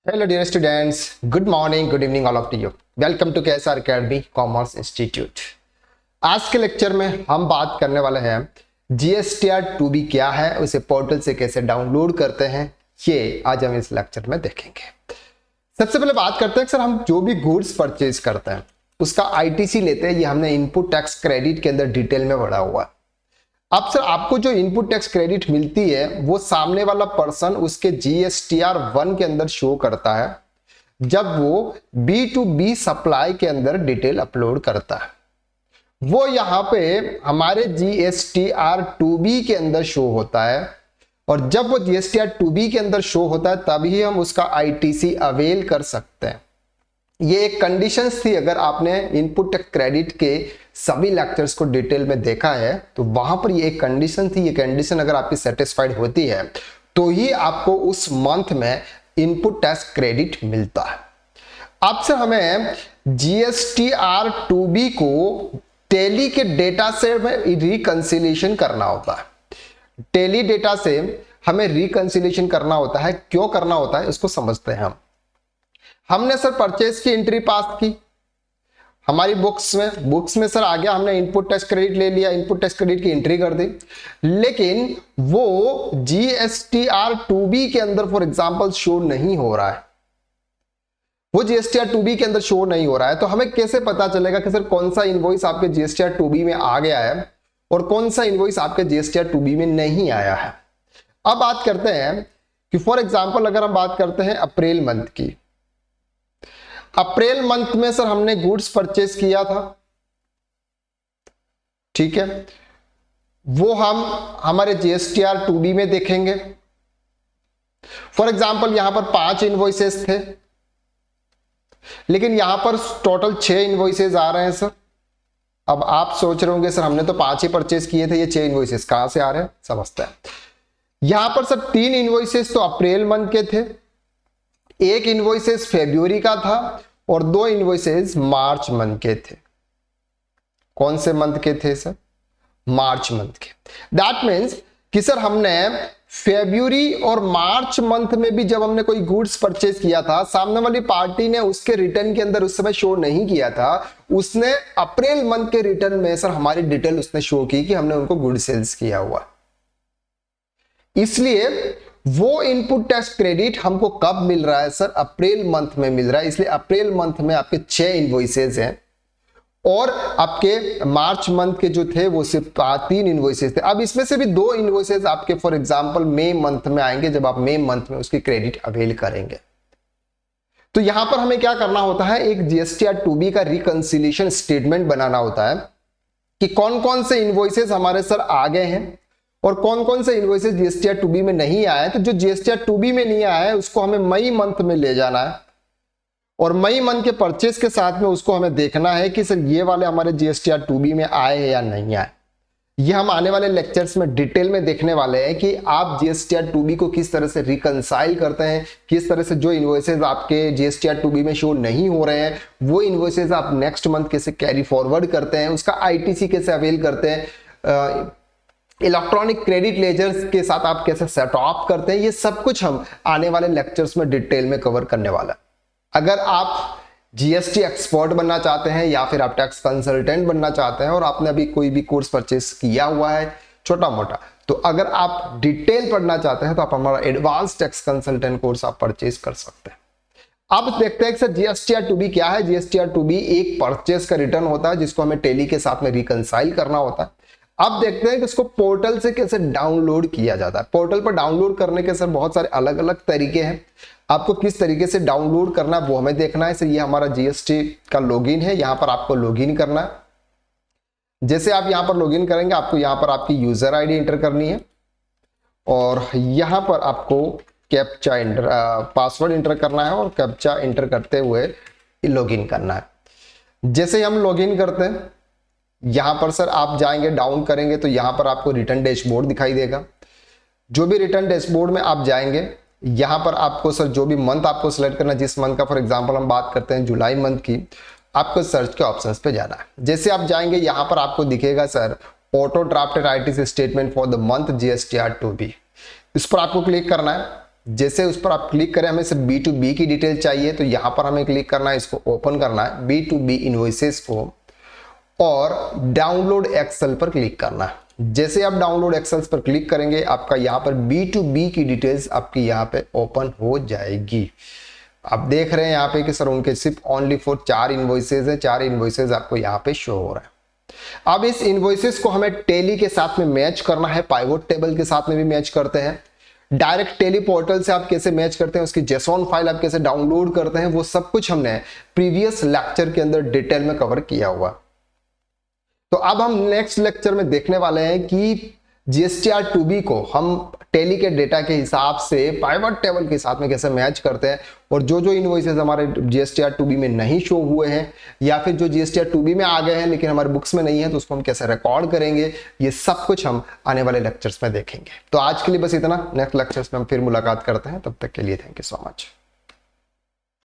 Hello dear students, good morning, good evening all of you. Welcome to KSR Academy Commerce Institute. आज के lecture में हम बात करने वाले हैं GSTR 2B क्या है, उसे पोर्टल से कैसे डाउनलोड करते हैं, ये आज हम इस लेक्चर में देखेंगे। सबसे पहले बात करते हैं सर हम जो भी गुड्स परचेज करते हैं उसका ITC लेते हैं। ये हमने इनपुट टैक्स क्रेडिट के अंदर डिटेल में पढ़ा हुआ है। अब सर आपको जो इनपुट टैक्स क्रेडिट मिलती है वो सामने वाला पर्सन उसके GSTR 1 के अंदर शो करता है जब वो B2B सप्लाई के अंदर डिटेल अपलोड करता है। वो यहाँ पे हमारे GSTR 2B के अंदर शो होता है और जब वो GSTR 2B के अंदर शो होता है तभी हम उसका ITC अवेल कर सकते हैं। ये एक कंडीशंस थी। अगर आपने इनपुट टैक्स क्रेडिट के सभी लेक्चर्स को डिटेल में देखा है तो वहां पर ये एक कंडीशन थी। ये कंडीशन अगर आपकी सेटिस्फाइड होती है तो ही आपको उस मंथ में इनपुट टैक्स क्रेडिट मिलता है। अब से हमें GSTR 2B को टैली के डेटा से रिकंसिलिएशन करना होता है। टैली डेटा से हमें रिकंसिलिएशन करना होता है। क्यों करना होता है उसको समझते हैं। हमने सर परचेज की एंट्री पास की हमारी बुक्स में सर आ गया, हमने इनपुट टैक्स क्रेडिट ले लिया, इनपुट टैक्स क्रेडिट की एंट्री कर दी, लेकिन वो GSTR 2B के अंदर फॉर एग्जांपल शो नहीं हो रहा है। वो GSTR 2B के अंदर शो नहीं हो रहा है तो हमें कैसे पता चलेगा कि सर कौन सा इनवॉइस आपके GSTR 2B में आ गया है और कौन सा इनवॉइस आपके GSTR 2B में नहीं आया है। अब बात करते हैं कि फॉर एग्जांपल अगर हम बात करते हैं अप्रैल मंथ की। अप्रैल मंथ में सर हमने गुड्स परचेज किया था, ठीक है, वो हम हमारे GSTR 2B में देखेंगे। फॉर एग्जांपल यहां पर 5 इनवॉइसेस थे लेकिन यहां पर टोटल 6 इनवॉइसेस आ रहे हैं सर। अब आप सोच रहे होंगे सर हमने तो 5 ही परचेज किए थे, ये 6 इनवॉइसेस कहां से आ रहे हैं, समझते हैं। यहां पर सर 3 इनवॉइसेस तो अप्रैल मंथ के थे, एक इनवॉइसेस फरवरी का था और 2 इनवॉइसेस मार्च मंथ के थे। कौन से मंथ के थे सर? मार्च मंथ के। दैट मीन्स कि सर हमने फरवरी और मार्च मंथ में भी जब हमने कोई गुड्स परचेज किया था, सामने वाली पार्टी ने उसके रिटर्न के अंदर उस समय शो नहीं किया था, उसने अप्रैल मंथ के रिटर्न में सर हमारी डिटेल उसने शो की कि हमने उनको गुड सेल्स किया हुआ। इसलिए वो इनपुट टैक्स क्रेडिट हमको कब मिल रहा है सर? अप्रैल मंथ में मिल रहा है। इसलिए अप्रैल मंथ में आपके 6 इनवॉइसेस हैं और आपके मार्च मंथ के जो थे वो सिर्फ 3 इनवॉइसेस थे। अब इसमें से भी 2 इनवॉइसेस आपके फॉर एग्जांपल मई मंथ में आएंगे जब आप मई मंथ में उसकी क्रेडिट अवेल करेंगे। तो यहां पर हमें क्या करना होता है, एक GSTR 2B का रिकंसिलिएशन स्टेटमेंट बनाना होता है कि कौन कौन से इनवॉइसेस हमारे सर आ गए हैं और कौन कौन से इनवॉइसेस GSTR 2B में नहीं आया है। तो जो GSTR 2B में नहीं आया है उसको हमें मई मंथ में ले जाना है और मई मंथ के परचेज के साथ में उसको हमें देखना है कि सर ये वाले हमारे GSTR 2B में आए हैं या नहीं आए। ये हम आने वाले लेक्चर्स में डिटेल में देखने वाले हैं कि आप GSTR 2B को किस तरह से रिकंसाइल करते हैं, किस तरह से जो इनवॉइसेस आपके GSTR 2B में शो नहीं हो रहे हैं वो इनवॉइसेस आप नेक्स्ट मंथ कैसे कैरी फॉरवर्ड करते हैं, उसका ITC कैसे अवेल करते हैं, इलेक्ट्रॉनिक क्रेडिट लेजर्स के साथ आप कैसे सेट अप करते हैं। ये सब कुछ हम आने वाले लेक्चर्स में डिटेल में कवर करने वाला है। अगर आप GST एक्सपर्ट बनना चाहते हैं या फिर आप टैक्स कंसल्टेंट बनना चाहते हैं और आपने अभी कोई भी कोर्स परचेस किया हुआ है छोटा मोटा, तो अगर आप डिटेल पढ़ना चाहते हैं तो आप हमारा एडवांस टैक्स कंसल्टेंट कोर्स आप परचेज कर सकते हैं। अब देखते हैं कि सर GSTR 2B क्या है। GSTR 2B एक परचेस का रिटर्न होता है जिसको हमें टैली के साथ में रिकंसाइल करना होता है। अब देखते हैं कि इसको पोर्टल से कैसे डाउनलोड किया जाता है। पोर्टल पर डाउनलोड करने के सर बहुत सारे अलग अलग तरीके हैं। आपको किस तरीके से डाउनलोड करना है वो हमें देखना है। सर ये हमारा GST का लॉगिन है, यहाँ पर आपको लॉगिन करना है। जैसे आप यहाँ पर लॉगिन करेंगे आपको यहाँ पर आपकी यूजर आईडी एंटर करनी है और यहाँ पर आपको कैप्चा पासवर्ड एंटर करना है और कैप्चा एंटर करते हुए लॉगिन करना है। जैसे हम लॉगिन करते हैं यहां पर सर आप जाएंगे डाउन करेंगे तो यहां पर आपको रिटर्न डैशबोर्ड दिखाई देगा। जो भी रिटर्न डैशबोर्ड में आप जाएंगे यहां पर आपको सर जो भी मंथ आपको सिलेक्ट करना है, जिस मंथ का फॉर एग्जांपल हम बात करते हैं जुलाई मंथ की, आपको सर्च के ऑप्शंस पे जाना है। जैसे आप जाएंगे यहां पर आपको दिखेगा sir auto drafted ITC statement for the month GSTR 2B। इस पर आपको क्लिक करना है। जैसे उस पर आप क्लिक करें, हमें सिर्फ B2B की डिटेल चाहिए, तो यहां पर हमें क्लिक करना है, इसको ओपन करना है B2B इनवॉइसेस को, और डाउनलोड एक्सेल पर क्लिक करना है। जैसे आप डाउनलोड एक्सेल पर क्लिक करेंगे, आपका यहाँ पर B2B की डिटेल्स आपकी यहाँ पे ओपन हो जाएगी। आप देख रहे हैं यहाँ पे कि सर उनके सिर्फ ओनली फॉर 4 इनवॉइसेज है, 4 इनवॉइसेज आपको यहाँ पे शो हो रहा है। अब इस इनवॉइसेस को हमें टेली के साथ में मैच करना है, पाइवोट टेबल के साथ में भी मैच करते हैं, डायरेक्ट टेली पोर्टल से आप कैसे मैच करते हैं, उसकी जेसॉन फाइल आप कैसे डाउनलोड करते हैं, वो सब कुछ हमने प्रीवियस लेक्चर के अंदर डिटेल में कवर किया हुआ। तो अब हम नेक्स्ट लेक्चर में देखने वाले हैं कि GSTR2B को हम टेली के डेटा के हिसाब से पाइवट टेबल के साथ में कैसे मैच करते हैं, और जो जो इनवॉइसेस हमारे GSTR2B में नहीं शो हुए हैं या फिर जो GSTR2B में आ गए हैं लेकिन हमारे बुक्स में नहीं है, तो उसको हम कैसे रिकॉर्ड करेंगे, ये सब कुछ हम आने वाले लेक्चर्स में देखेंगे। तो आज के लिए बस इतना, नेक्स्ट लेक्चर्स में हम फिर मुलाकात करते हैं, तब तक के लिए थैंक यू सो मच।